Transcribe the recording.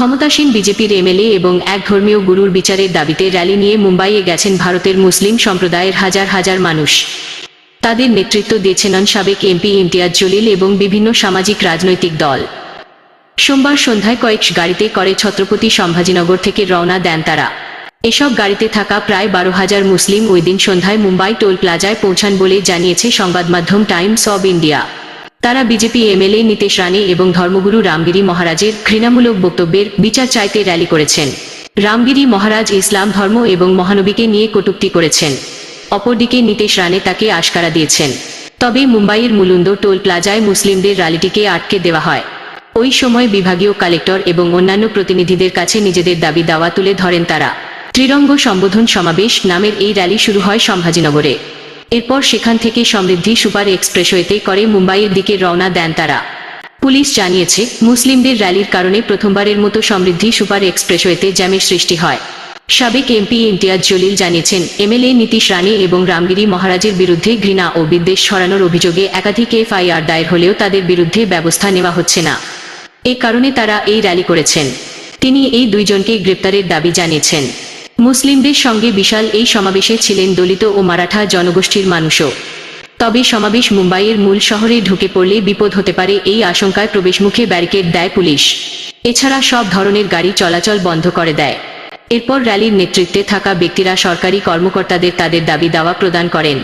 ক্ষমতাসীন বিজেপির এমএলএ এবং এক ধর্মীয় গুরুর বিচারের দাবিতে র্যালি নিয়ে মুম্বাইয়ে গেছেন ভারতের মুসলিম সম্প্রদায়ের হাজার হাজার মানুষ। তাদের নেতৃত্ব দিয়েছেন সাবেক এমপি ইমতিয়াজ জলিল এবং বিভিন্ন সামাজিক রাজনৈতিক দল। সোমবার সন্ধ্যায় কয়েক গাড়িতে করে ছত্রপতি সম্ভাজিনগর থেকে রওনা দেন তারা। এসব গাড়িতে থাকা প্রায় 12,000 মুসলিম ওই দিন সন্ধ্যায় মুম্বাই টোল প্লাজায় পৌঁছান বলে জানিয়েছে সংবাদমাধ্যম টাইমস অব ইন্ডিয়া। তারা বিজেপি এমএলএ নীতেশ রানে এবং ধর্মগুরু রামগিরি মহারাজের ঘৃণামূলক বক্তব্যের বিচার চাইতে র্যালি করেছেন। রামগিরি মহারাজ ইসলাম ধর্ম এবং মহানবীকে নিয়ে কটূক্তি করেছেন। অপরদিকে নীতেশ রানে তাকে আশকারা দিয়েছেন। তবে মুম্বাইয়ের মুলুন্দ টোল প্লাজায় মুসলিমদের র্যালিটিকে আটকে দেওয়া হয়। ওই সময় বিভাগীয় কালেক্টর এবং অন্যান্য প্রতিনিধিদের কাছে নিজেদের দাবি দাওয়া তুলে ধরেন তারা। ত্রিরঙ্গ সম্বোধন সমাবেশ নামের এই র্যালি শুরু হয় সম্ভাজিনগরে। এরপর সেখান থেকে সমৃদ্ধি সুপার এক্সপ্রেসওয়েতে করে মুম্বাইয়ের দিকে রওনা দেন তারা। পুলিশ জানিয়েছে, মুসলিমদের র্যালির কারণে প্রথমবারের মতো সমৃদ্ধি সুপার এক্সপ্রেসওয়েতে জ্যামের সৃষ্টি হয়। সাবেক এমপি ইমতিয়াজ জলিল জানিয়েছেন, এমএলএ নীতিশ রানে এবং রামগিরি মহারাজের বিরুদ্ধে ঘৃণা ও বিদ্বেষ ছড়ানোর অভিযোগে একাধিক এফআইআর দায়ের হলেও তাদের বিরুদ্ধে ব্যবস্থা নেওয়া হচ্ছে না। এ কারণে তারা এই র্যালি করেছেন। তিনি এই দুইজনকে গ্রেপ্তারের দাবি জানিয়েছেন। মুসলিমদের সঙ্গে বিশাল এই সমাবেশে ছিলেন দলিত ও মারাঠা জনগোষ্ঠীর মানুষও। তবে সমাবেশ মুম্বাইয়ের মূল শহরে ঢুকে পড়লে বিপদ হতে পারে এই আশঙ্কায় প্রবেশমুখে ব্যারিকেড দেয় পুলিশ। এছাড়া সব ধরনের গাড়ি চলাচল বন্ধ করে দেয়। এরপর র্যালির নেতৃত্বে থাকা ব্যক্তিরা সরকারি কর্মকর্তাদের তাদের দাবি দাওয়া প্রদান করেন।